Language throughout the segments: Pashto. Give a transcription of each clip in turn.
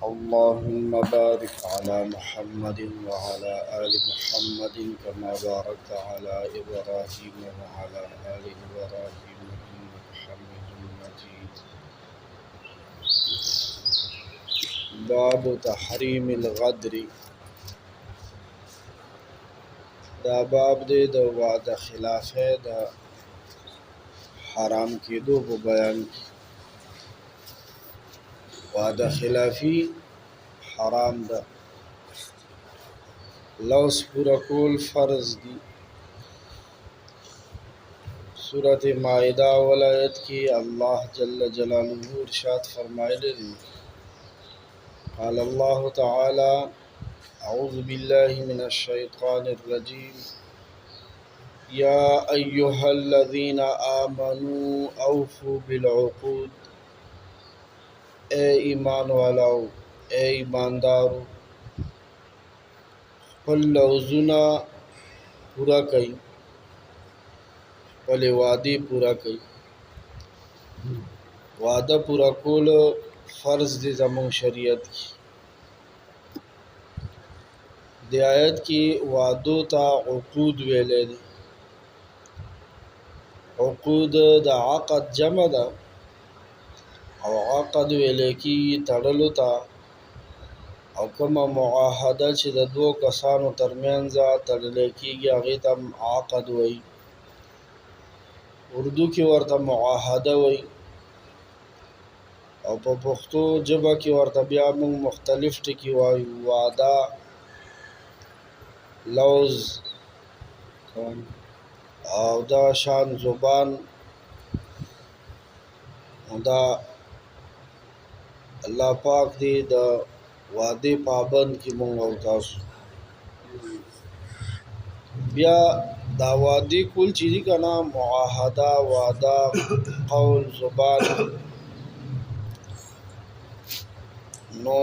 اللهم بارك على محمد وعلى آل محمد كما باركت على إبراهيم وعلى آل إبراهيم إنك حميد مجيد. باب تحريم الغدر. دا باب دی د وعده خلافه د حرام کېدو په بیان کې. وعده خلافی حرام ده. لوز پورا کول فرض دی. سورة مائدہ ولایت کی اللہ جل جلالہ ارشاد فرمائے دی. قال اللہ تعالی اعوذ باللہ من الشیطان الرجیم یا ایہا الذین آمنوا اوفوا بالعقود. اے ایمان والاو، اے ایماندارو، خپل لوزونه پورا کئی، خپل وعدې پورا کئی. وعده پورا کول فرض دی زمون شریعت کی. دی آیت کی وعدو تا عقود ویلے دی. عقود د عقد جمع ده او عقد ویلے کی تړلو تا، او کومه معاهده چې د دوو کسانو ترمنځ تړل کېږي هغې ته عقد وایي. اردو کې ورته معاهده وایي او په پښتو ژبه کې ورته بیا موږ مختلف ټکي وایو. وعده، لوز او دا شان زبان. دا الله پاک دی د وعده پابند کی مونږ او تاسو. بیا دا وعده کول چې دي که نه، معاهده، وعده، قول، زبان، نو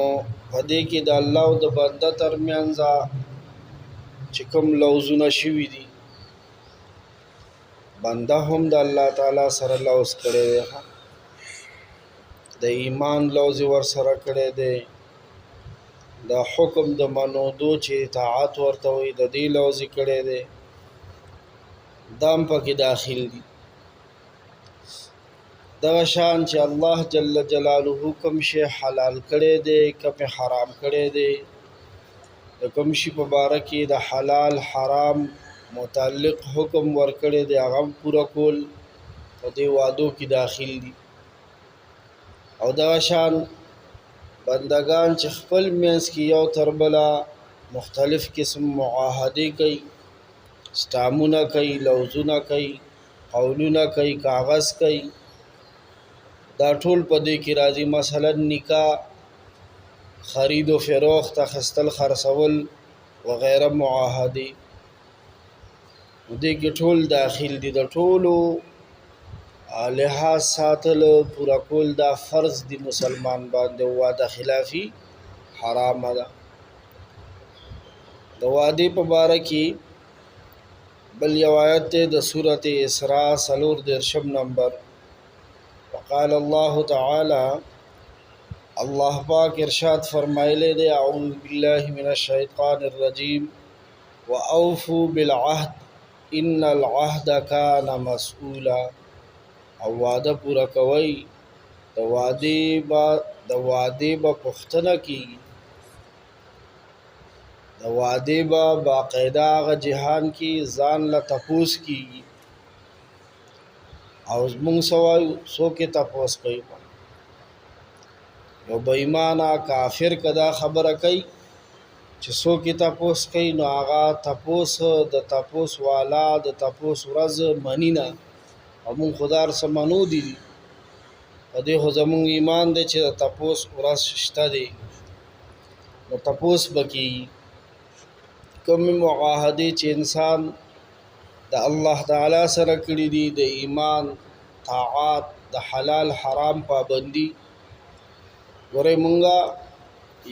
په دې کې د الله او د بنده ترمنځ چې کوم لوزونه شوي دي، بنده هم د الله تعالی سره لوز کړی دی، د ایمان لوز ور سره کړی دی، د حکم د منودو چې اطاعت ورته وي د دې لوز کړی دی، دا هم پکې داخل دي. دغه شان چې الله جل جلاله کوم شی حلال کړی دی، کوم حرام کړی دی، د کوم شي په باره کې د حلال حرام متعلق حکم ورکړی دی هغه پوره کول په دې وعدو کې داخل دي. او دغه شان بندگان چې خپل منځ کې یو تر بله مختلف قسم معاهدې کوي، سټامونه کوي، لوزونه کوي، قولونه کوي، کاغذ کوي، دا ټول په دې کې راځي. مثلا نکاح، خرید و فروخت، اخیستل، خرڅول وغیره معاهدې دې کې ټول داخل دي. د ټولو لحاظ ساتل پورا کول دا فرض دی مسلمان باندې. وعده خلافی حرام ده. د وعدې په باره کې بل یو آیت دی د سورة اسراء 34 نمبر. وقال الله تعالی، اللہ پاک ارشاد فرمائلے دے اعوذ باللہ من الشیطان الرجیم وَأَوْفُوا بِالْعَهْدِ إِنَّ الْعَهْدَ كَانَ مَسْئُولًا. او وعده پورا کوي، د وعدې به پوښتنه کیږي، د وعدې به باقاعده هغه جهان کې ځان له تپوس کیږي. او موږ څوک یې تپوس کوي؟ یو بې ایمانه کافر که دا خبره کوي چې څوک یې تپوس کوي، نو هغه تپوس د تپوس والا د تپوس ورځ مني نه. او موږ خو دا هر څه منو دي، په دې خو زموږ ایمان دی چې د تپوس ورځ شته دی. نو تپوس به کېږي. کومې معاهدې چې انسان د الله تعالی سره کړي دي، د ایمان، طاعات، د حلال حرام پابندي. ګورئ مونږه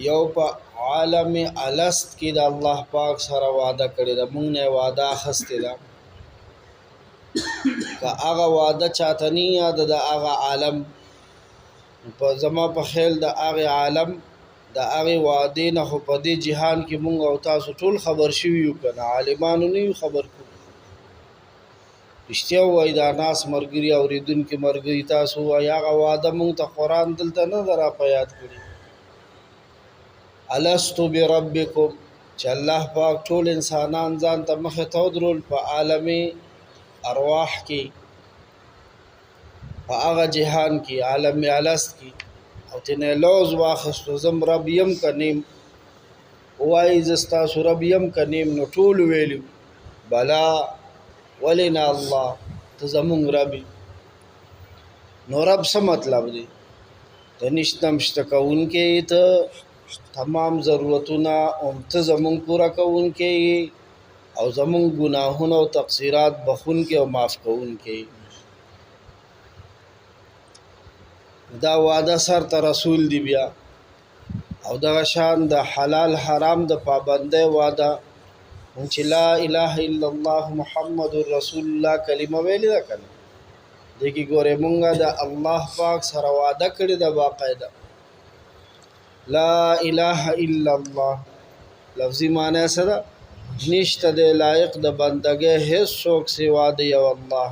یو په عالم الست کې د الله پاک سره وعده کړې ده، مونږ نه وعده اخیستې ده. که هغه وعده چاته نه یاده د هغه عالم، په زما په خیال د هغې عالم د هغې وعدې نه خو په دې جهان کې مونږ او تاسو ټول خبر شوي یو که نه عالمانو نه یو خبر کړو رښتیا ووایي دا ناس ملګري اورېدونکي ملګري تاسو وایي هغه وعده مونږ ته قرآن دلته نه ده را په یاد کړي الستو بربکم چې الله پاک ټول انسانان ځان ته مخې ته ودرول په عالم ارواح کې په هغه جهان کې عالم الست کې او ترنه لوز واخیستو زم رب یم که نیم وایي زه ستاسو رب یم که نیم نو ټول ویلي بلا ولې نه الله ته زمونږ رب نو رب څه مطلب دی ته نشته مشته کوونکی ته تمام ضرورتونه هم ته زمونږ پوره کوونکی او زمونږ ګناهونه او تقصیرات بخونکی او معاف کوونکی دا وعده سر ته رسول دی بیا او دغه شان د حلال حرام د پابندۍ وعده چې لا اله الا الله محمد رسول الله کلمه ویلې ده که نه دې کې ګورې مونږ د الله پاک سره وعده کړې ده باقاعده لا اله الا الله لفظي معنی څه ده نشته د لایق د بندګۍ هیڅ څوک سوا د یو الله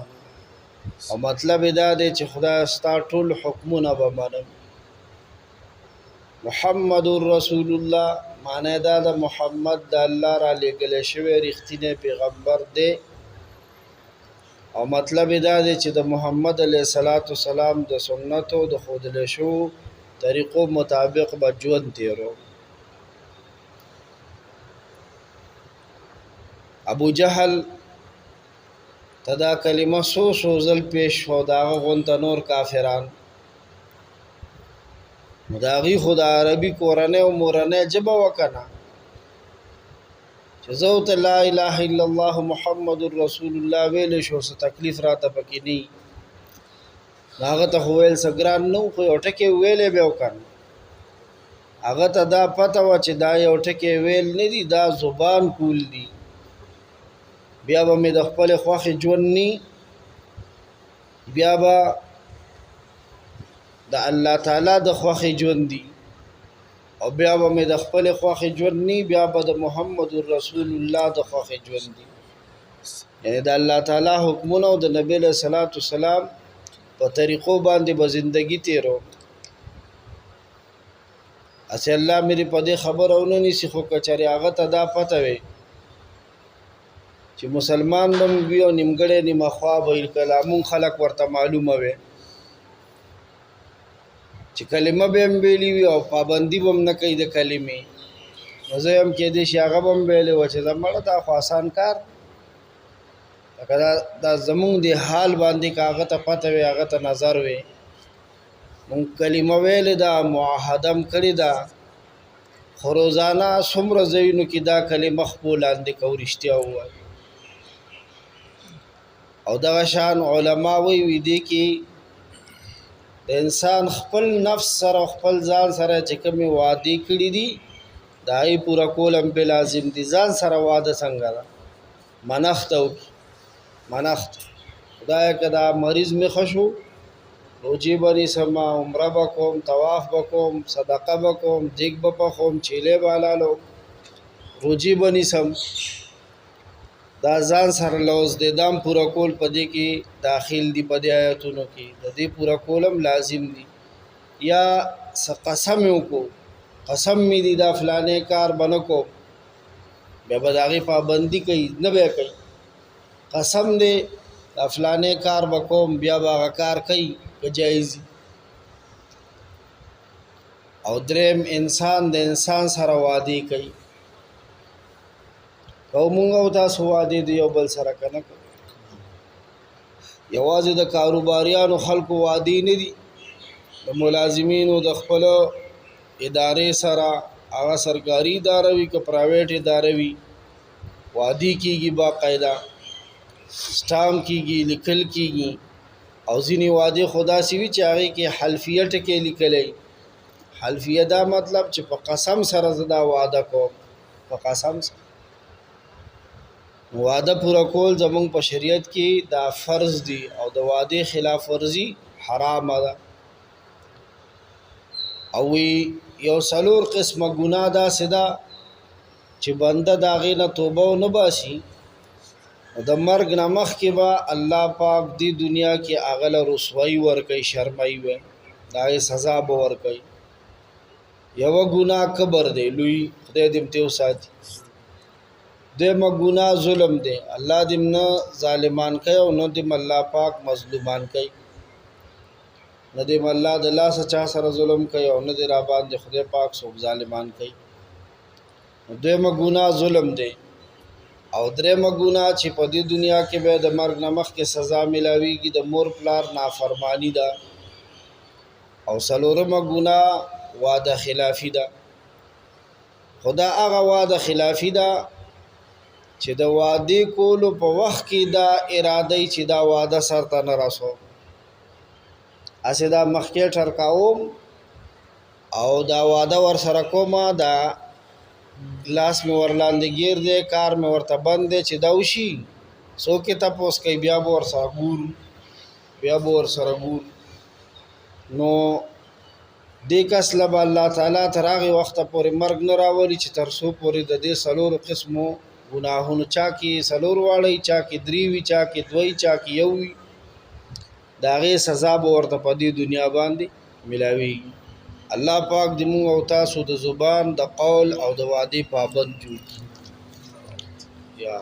او مطلب دا دی چې خدای ستا ټول حکمونه به منم محمد رسول الله معنی دا د محمد د الله را لېږلی شوی رښتینی پیغمبر دی او مطلب دا دی چې د محمد علیه السلام د سنتو د ښودلی شوو طریقو مطابق به ژوند تیرو ابو جهل ته دا کلمه څو ځل پیش شو د هغه غونته نور کافران نو د هغې خو د عربي کورنۍ او مورنۍ ژبه وه که نه چې زه ورته لا اله الا الله محمد رسول الله ویلی شو څه تکلیف راته پکې نه وي نو هغه ته خو ویل څه ګران نه و خو یو ټکی ویلی به و که نه هغه ته دا پته وه چې دا یو ټکی ویل نه دي دا زبان کول دي بیا به مې د خپلې خوښې ژوند نی بیا به د الله تعالی د خوښې ژوند دي او بیا به مې د خپلې خوښې ژوند نی بیا به د محمد رسول الله د خوښې ژوند دي یعنی د الله تعالی حکمونه او د نبی علیه السلام په طریقو باندې به زندگی تیرو اسې الله مې په دې خبره ونه نیسي خو که چېرې هغه ته دا پته وي چې مسلمان به مو وي او نیمګړی نیمه خوا به وي کله مونږ خلک ورته معلومه وي چې کلمه به هم ویلي وي او پابندي به هم نه کوي د کلمې نو زه هم کېدای شي هغه به هم ویلی وه چې زه مړه دا خو اسان کار لکه دا زمونږ د حال باندې که هغه ته پته وي هغه ته نظر وي مونږ کلمه ویلې ده معاهده هم کړې ده خو روزانه څومره ځایونو کې دا کلمه خپو لاندې کوو رښتیا ووایو او دغه شان علما وی دي کې د انسان خپل نفس سره خپل ځان سره چې کومې وعدې کړي دي د هغې پوره کول هم پې لازم دي ځان سره وعده څنګه ده منښت وکړي منښت خدایه که دا مریض مې ښه شو روجې به نیسم عمره به کوم طواف به کوم صدقه به کوم دیګ به پخوم چیلې به حلالوم روجې به نیسم دا ځان سره لوز دی دام پوره کول په دې کې داخل دي په دې آیتونو کې د دې پوره کول هم لازم دي یا څه قسم یې وکړو قسم مې دي دا فلانې کار به نه کوم بیا به د هغې پابندي کوي نه به یې کوي قسم دی دا فلانې کار به کوم بیا به هغه کار کوي که جایز او دریم انسان د انسان سره وعدې کوي او مونږ او تاسو وعدې د یو بل سره که نه کوو یوازې د کاروباریانو خلکو وعدې نه دي د ملازمینو د خپلو ادارې سره هغه سرکاري اداره وي که پرایویټ اداره وي وعدې کېږي باقاعده سټامپ کېږي لیکل کېږي او ځینې وعدې خو داسې وي چې هغې کې حلفیه ټکې لیکلی حلفیه دا مطلب چې په قسم سره زه دا وعده کوم په قسم سره وعده پوره کول زمونږ په شریعت کې دا فرض دي او د وعدې خلاف ورزي حرامه ده او وی یو څلور قسمه ګناه داسې ده چې بنده د هغې نه توبه ونه باسي د مرګ نه مخکې به الله پاک دې دنیا کې هغه له رسوایي ورکوي شرمایي وي د هغې سزا به ورکوي یوه ګناه کبر دی لوی خدای دې م تې وساتي دویمه ګناه ظلم دی الله دې نه ظالمان کوي او نه دې الله پاک مظلومان کوي نه دې الله د لاسه چا سره ظلم کوي او نه دې را باندې خدای پاک څوک ظالمان کوي دویمه ګناه ظلم دی او دریمه ګناه چې په دې دنیا کې به د مرګ نه مخکې سزا میلاویږي د مور پلار نافرمانی ده او څلورمه ګناه وعده خلافي ده خدا هغه وعده خلافي ده چې د وعدې کولو په وخت کې دا اراده چې دا وعده سرته نه رسو اسې دا مخکې ټرکاوم او دا وعده ورسره کومه دا لاس مې ورلاندې ګیر دی کار مې ورته بند دی چې دا وشي څوک یې تپوس کوي بیا به ورسره ګورو نو دې کس له به الله تعالی تر هغې وخته پورې مرګ نه راولي چې تر څو پورې د دې څلورو قسمو ګناهونو چا کې څلور واړی چا کې درې وي چا کې دوی چا کې یو وي د هغې سزا به ورته په دې دنیا باندې میلاویږي الله پاک دې موږ او تاسو د زبان د قول او د وعدې پابند جوړ کړي یا